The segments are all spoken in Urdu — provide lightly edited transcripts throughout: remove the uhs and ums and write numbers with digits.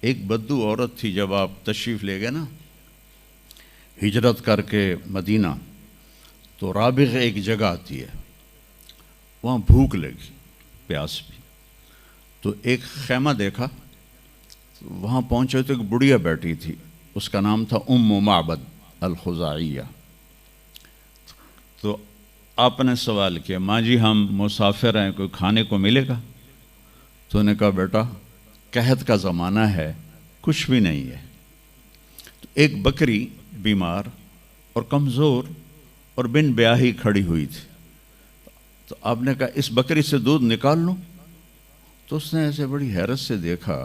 ایک بدو عورت تھی، جب آپ تشریف لے گئے نا ہجرت کر کے مدینہ، تو رابغ ایک جگہ آتی ہے، وہاں بھوک لگی، پیاس بھی، تو ایک خیمہ دیکھا، وہاں پہنچے تو ایک بڑھیا بیٹھی تھی، اس کا نام تھا ام معبد الخزاعیہ۔ تو آپ نے سوال کیا، ماں جی ہم مسافر ہیں، کوئی کھانے کو ملے گا؟ تو نے کہا بیٹا قحط کا زمانہ ہے، کچھ بھی نہیں ہے۔ تو ایک بکری بیمار اور کمزور اور بن بیاہی کھڑی ہوئی تھی، تو آپ نے کہا اس بکری سے دودھ نکال لوں؟ تو اس نے ایسے بڑی حیرت سے دیکھا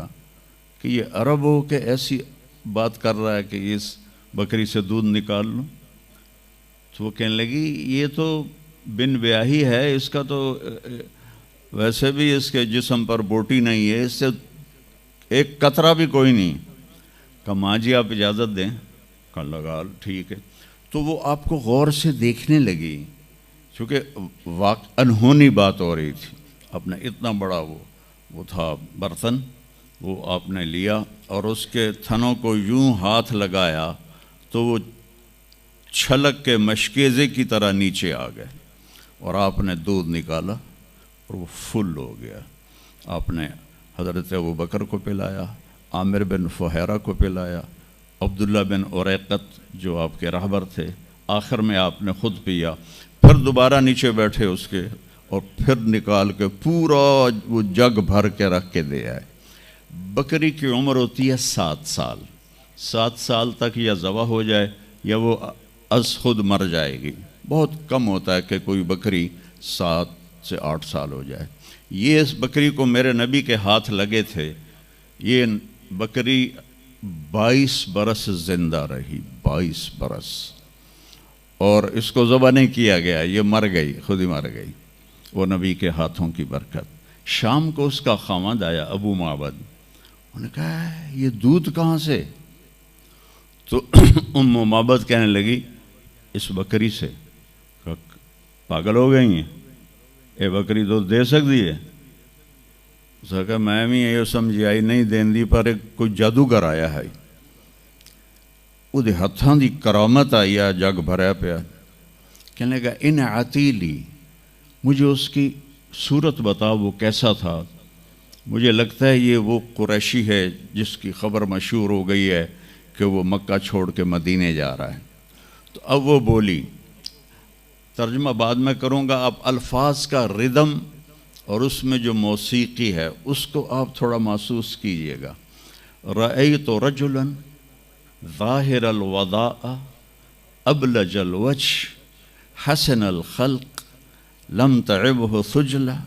کہ یہ عرب ہو کہ ایسی بات کر رہا ہے کہ اس بکری سے دودھ نکال لوں؟ تو وہ کہنے لگی یہ تو بن بیاہی ہے، اس کا تو ویسے بھی اس کے جسم پر بوٹی نہیں ہے، اس سے ایک قطرہ بھی کوئی نہیں۔ کہا ماں جی آپ اجازت دیں؟ کہا لگا ٹھیک ہے۔ تو وہ آپ کو غور سے دیکھنے لگی، چونکہ انہونی بات ہو رہی تھی۔ آپ نے اتنا بڑا وہ تھا برتن، وہ آپ نے لیا اور اس کے تھنوں کو یوں ہاتھ لگایا تو وہ چھلک کے مشکیزے کی طرح نیچے آ گئے، اور آپ نے دودھ نکالا اور وہ فل ہو گیا۔ آپ نے حضرت ابوبکر کو پلایا، عامر بن فہیرہ کو پلایا، عبداللہ بن اریقت جو آپ کے رہبر تھے، آخر میں آپ نے خود پیا، پھر دوبارہ نیچے بیٹھے اس کے، اور پھر نکال کے پورا وہ جگ بھر کے رکھ کے دے آئے۔ بکری کی عمر ہوتی ہے 7 سال، 7 سال تک یا ذبح ہو جائے یا وہ از خود مر جائے گی۔ بہت کم ہوتا ہے کہ کوئی بکری 7 سے 8 سال ہو جائے۔ یہ اس بکری کو میرے نبی کے ہاتھ لگے تھے، یہ بکری 22 برس زندہ رہی، 22 برس، اور اس کو ذبح نہیں کیا گیا، یہ مر گئی، خود ہی مر گئی، وہ نبی کے ہاتھوں کی برکت۔ شام کو اس کا خاوند آیا ابو معبد، انہوں نے کہا یہ دودھ کہاں سے؟ تو ام معبد کہنے لگی اس بکری سے۔ پاگل ہو گئی ہیں، اے بکری تو دے سکتی ہے؟ اس نے کہا میں بھی یہ سمجھی آئی نہیں دین دی، پر کوئی جادوگر آیا ہے، وہ ہاتھاں دی کرامت آئی ہے، جگ بھریا پیا۔ کہنے لگا ان عتیلی، مجھے اس کی صورت بتا وہ کیسا تھا، مجھے لگتا ہے یہ وہ قریشی ہے جس کی خبر مشہور ہو گئی ہے کہ وہ مکہ چھوڑ کے مدینے جا رہا ہے۔ تو اب وہ بولی، ترجمہ بعد میں کروں گا، آپ الفاظ کا ردم اور اس میں جو موسیقی ہے اس کو آپ تھوڑا محسوس کیجئے گا۔ رأیت رجلا ظاہر الوداء ابلج الوجه حسن الخلق لم تعبه ثجلة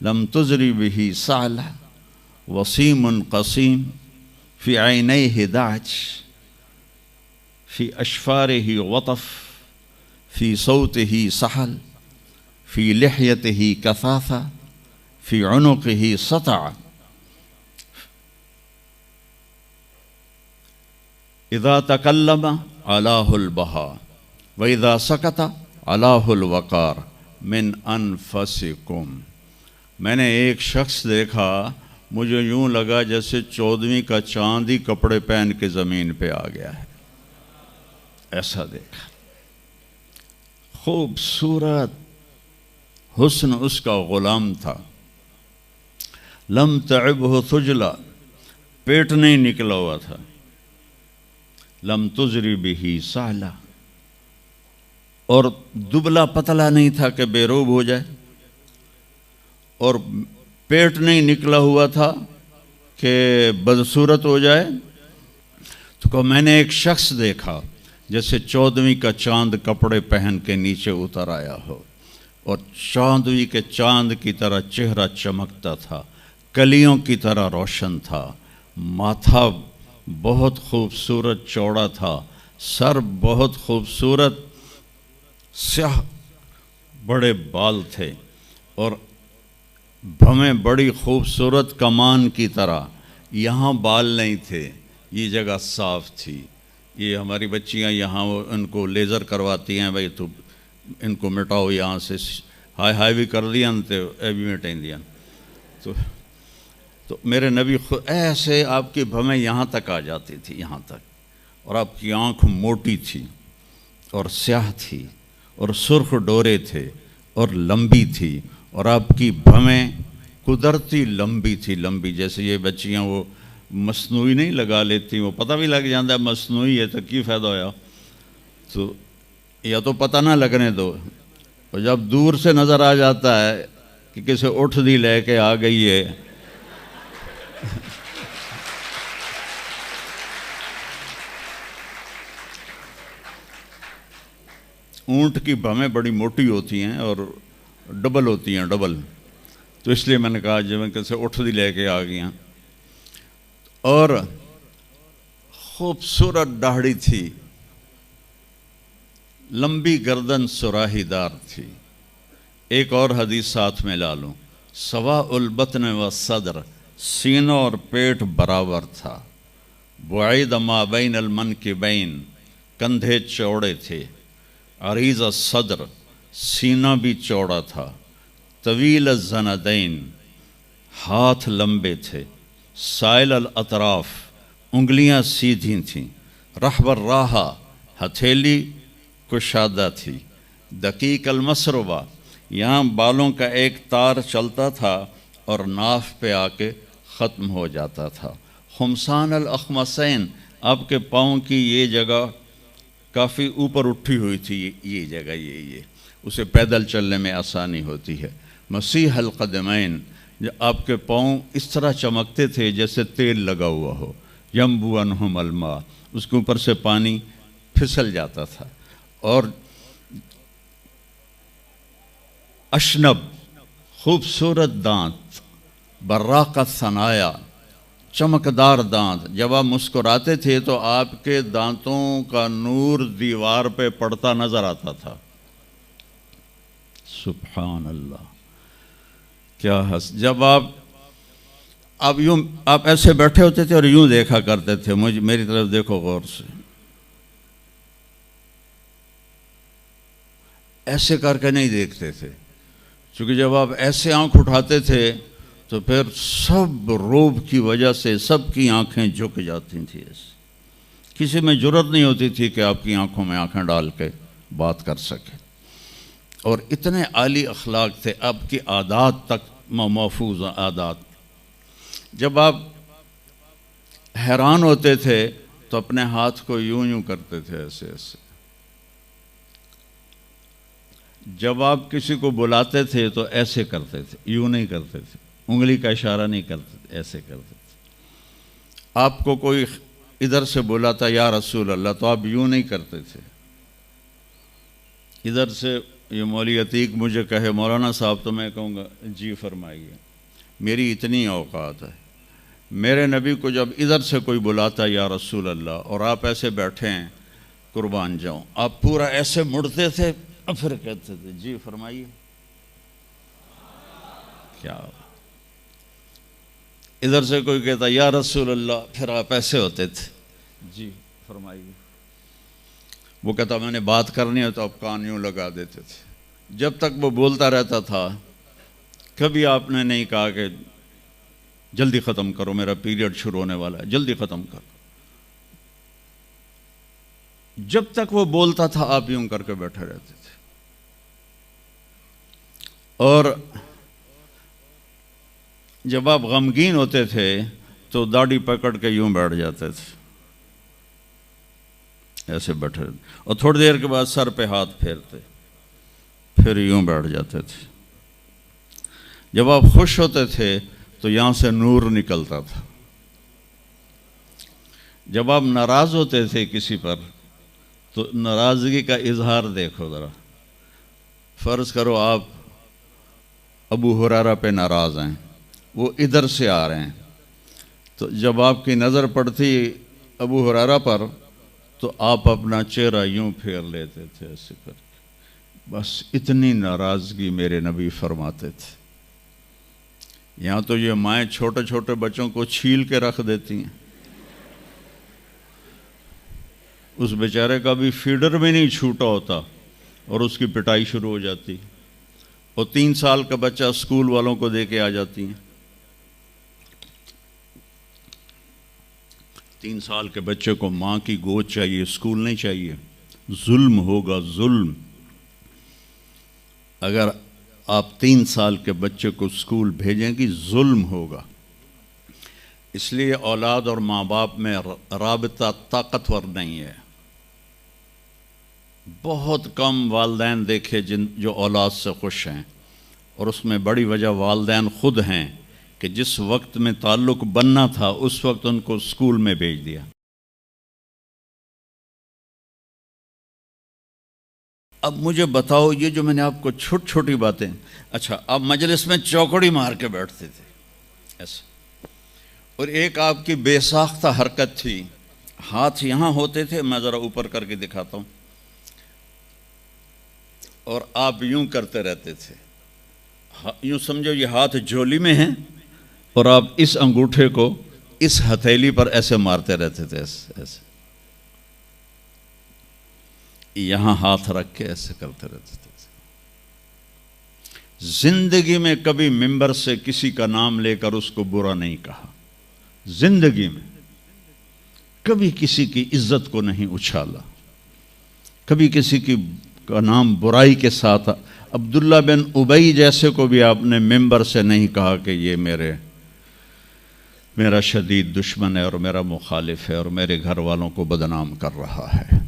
لم تزری به سعلة وسیم قسیم فی عینیہ دعج فی اشفارہ وطف فی صوتہ سحل فی لحیتہ کثاثہ فی عنقہ سطع اذا تکلم علاہ البہاء واذا سکت علاہ الوقار من انفسکم۔ میں نے ایک شخص دیکھا، مجھے یوں لگا جیسے 14ویں کا چاند ہی کپڑے پہن کے زمین پہ آ گیا ہے، ایسا دیکھا۔ خوبصورت حسن اس کا غلام تھا۔ لم تعبہ ثجلہ، پیٹ نہیں نکلا ہوا تھا۔ لم تزری بہ سعلہ، اور دبلا پتلا نہیں تھا کہ بے روب ہو جائے، اور پیٹ نہیں نکلا ہوا تھا کہ بدصورت ہو جائے۔ تو کہا میں نے ایک شخص دیکھا جیسے 14ویں کا چاند کپڑے پہن کے نیچے اتر آیا ہو، اور 14ویں کے چاند کی طرح چہرہ چمکتا تھا، کلیوں کی طرح روشن تھا، ماتھا بہت خوبصورت چوڑا تھا، سر بہت خوبصورت سیاہ بڑے بال تھے، اور بھویں بڑی خوبصورت کمان کی طرح۔ یہاں بال نہیں تھے، یہ جگہ صاف تھی۔ یہ ہماری بچیاں یہاں ان کو لیزر کرواتی ہیں، بھائی تو ان کو مٹاؤ یہاں سے، ہائی بھی کر دیا تو اے بھی مٹائیں دیا۔ تو تو میرے نبی خود ایسے آپ کی بھویں یہاں تک آ جاتی تھی، یہاں تک، اور آپ کی آنکھ موٹی تھی اور سیاہ تھی اور سرخ ڈورے تھے اور لمبی تھی، اور آپ کی بھویں قدرتی لمبی تھی، لمبی جیسے یہ بچیاں وہ مصنوعی نہیں لگا لیتی، وہ پتہ بھی لگ جاتا ہے مصنوعی ہے تو کی فائدہ ہویا، تو یا تو پتہ نہ لگنے دو، اور جب دور سے نظر آ جاتا ہے کہ کسی اٹھ دی لے کے آ گئی ہے اونٹ کی بھویں بڑی موٹی ہوتی ہیں اور ڈبل ہوتی ہیں، ڈبل، تو اس لیے میں نے کہا جو میں کیسے اٹھ دی لے کے آ گئی ہیں، اور خوبصورت داڑھی تھی، لمبی گردن سراہی دار تھی۔ ایک اور حدیث ساتھ میں لا لوں، سواء البطن و صدر، سینوں اور پیٹ برابر تھا، بعید ما بین المنکبین، کندھے چوڑے تھے، عریض الصدر، سینہ بھی چوڑا تھا، طویل الزندین، ہاتھ لمبے تھے، سائل الاطراف، انگلیاں سیدھی تھیں، رحب الراحہ، ہتھیلی کشادہ تھی، دقیق المسربہ، یہاں بالوں کا ایک تار چلتا تھا اور ناف پہ آ کے ختم ہو جاتا تھا، خمسان الاخمسین، آپ کے پاؤں کی یہ جگہ کافی اوپر اٹھی ہوئی تھی، یہ جگہ یہ اسے پیدل چلنے میں آسانی ہوتی ہے، مسیح القدمین، آپ کے پاؤں اس طرح چمکتے تھے جیسے تیل لگا ہوا ہو، ینبو عنہم الماء، اس کے اوپر سے پانی پھسل جاتا تھا، اور اشنب، خوبصورت دانت، براق الثنایا، چمکدار دانت، جب آپ مسکراتے تھے تو آپ کے دانتوں کا نور دیوار پہ پڑتا نظر آتا تھا، سبحان اللہ، کیا جب آپ ایسے بیٹھے ہوتے تھے اور یوں دیکھا کرتے تھے، میری طرف دیکھو غور سے، ایسے کر کے نہیں دیکھتے تھے، چونکہ جب آپ ایسے آنکھ اٹھاتے تھے تو پھر سب روب کی وجہ سے سب کی آنکھیں جھک جاتی تھیں، کسی میں جرت نہیں ہوتی تھی کہ آپ کی آنکھوں میں آنکھیں ڈال کے بات کر سکے، اور اتنے عالی اخلاق تھے، آپ کی عادات تک محفوظ عادات، جب آپ حیران ہوتے تھے تو اپنے ہاتھ کو یوں یوں کرتے تھے، ایسے ایسے، جب آپ کسی کو بلاتے تھے تو ایسے کرتے تھے، یوں نہیں کرتے تھے، انگلی کا اشارہ نہیں کرتے تھے، ایسے کرتے تھے، آپ کو کوئی ادھر سے بلاتا یا رسول اللہ تو آپ یوں نہیں کرتے تھے، ادھر سے یہ مولوی عتیق مجھے کہے مولانا صاحب تو میں کہوں گا جی فرمائیے، میری اتنی اوقات ہے، میرے نبی کو جب ادھر سے کوئی بلاتا یا رسول اللہ اور آپ ایسے بیٹھے ہیں قربان جاؤں، آپ پورا ایسے مڑتے تھے اور پھر کہتے تھے جی فرمائیے، کیا ادھر سے کوئی کہتا یا رسول اللہ، پھر آپ ایسے ہوتے تھے جی فرمائیے، وہ کہتا میں نے بات کرنی ہے تو آپ کان یوں لگا دیتے تھے، جب تک وہ بولتا رہتا تھا کبھی آپ نے نہیں کہا کہ جلدی ختم کرو میرا پیریڈ شروع ہونے والا ہے، جلدی ختم کرو، جب تک وہ بولتا تھا آپ یوں کر کے بیٹھے رہتے تھے، اور جب آپ غمگین ہوتے تھے تو داڑھی پکڑ کے یوں بیٹھ جاتے تھے، ایسے بیٹھے رہتے، اور تھوڑی دیر کے بعد سر پہ ہاتھ پھیرتے، پھر یوں بیٹھ جاتے تھے، جب آپ خوش ہوتے تھے تو یہاں سے نور نکلتا تھا، جب آپ ناراض ہوتے تھے کسی پر تو ناراضگی کا اظہار دیکھو ذرا، فرض کرو آپ ابو ہریرہ پہ ناراض ہیں، وہ ادھر سے آ رہے ہیں، تو جب آپ کی نظر پڑتی ابو ہریرہ پر تو آپ اپنا چہرہ یوں پھیر لیتے تھے ایسے کر کے، بس اتنی ناراضگی میرے نبی فرماتے تھے، یہاں تو یہ مائیں چھوٹے چھوٹے بچوں کو چھیل کے رکھ دیتی ہیں، اس بیچارے کا بھی فیڈر بھی نہیں چھوٹا ہوتا اور اس کی پٹائی شروع ہو جاتی، اور 3 سال کا بچہ اسکول والوں کو دے کے آ جاتی ہیں، 3 سال کے بچے کو ماں کی گود چاہیے، اسکول نہیں چاہیے، ظلم ہوگا، ظلم۔ اگر آپ 3 سال کے بچے کو اسکول بھیجیں گی ظلم ہوگا۔ اس لیے اولاد اور ماں باپ میں رابطہ طاقتور نہیں ہے۔ بہت کم والدین دیکھے جو اولاد سے خوش ہیں، اور اس میں بڑی وجہ والدین خود ہیں کہ جس وقت میں تعلق بننا تھا اس وقت ان کو اسکول میں بھیج دیا۔ اب مجھے بتاؤ، یہ جو میں نے آپ کو چھوٹی چھوٹی باتیں، اچھا آپ مجلس میں چوکڑی مار کے بیٹھتے تھے ایسے، اور ایک آپ کی بے ساختہ حرکت تھی، ہاتھ یہاں ہوتے تھے، میں ذرا اوپر کر کے دکھاتا ہوں، اور آپ یوں کرتے رہتے تھے، یوں سمجھو یہ ہاتھ جھولی میں ہیں اور آپ اس انگوٹھے کو اس ہتھیلی پر ایسے مارتے رہتے تھے، ایسے یہاں ہاتھ رکھ کے ایسے کرتے رہتے تھے۔ زندگی میں کبھی ممبر سے کسی کا نام لے کر اس کو برا نہیں کہا، زندگی میں کبھی کسی کی عزت کو نہیں اچھالا، کبھی کسی کی کا نام برائی کے ساتھ۔ عبداللہ بن ابی جیسے کو بھی آپ نے ممبر سے نہیں کہا کہ یہ میرا شدید دشمن ہے اور میرا مخالف ہے اور میرے گھر والوں کو بدنام کر رہا ہے۔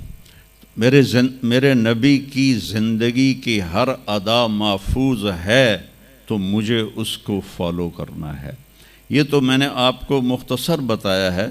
میرے نبی کی زندگی کی ہر ادا محفوظ ہے تو مجھے اس کو فالو کرنا ہے۔ یہ تو میں نے آپ کو مختصر بتایا ہے۔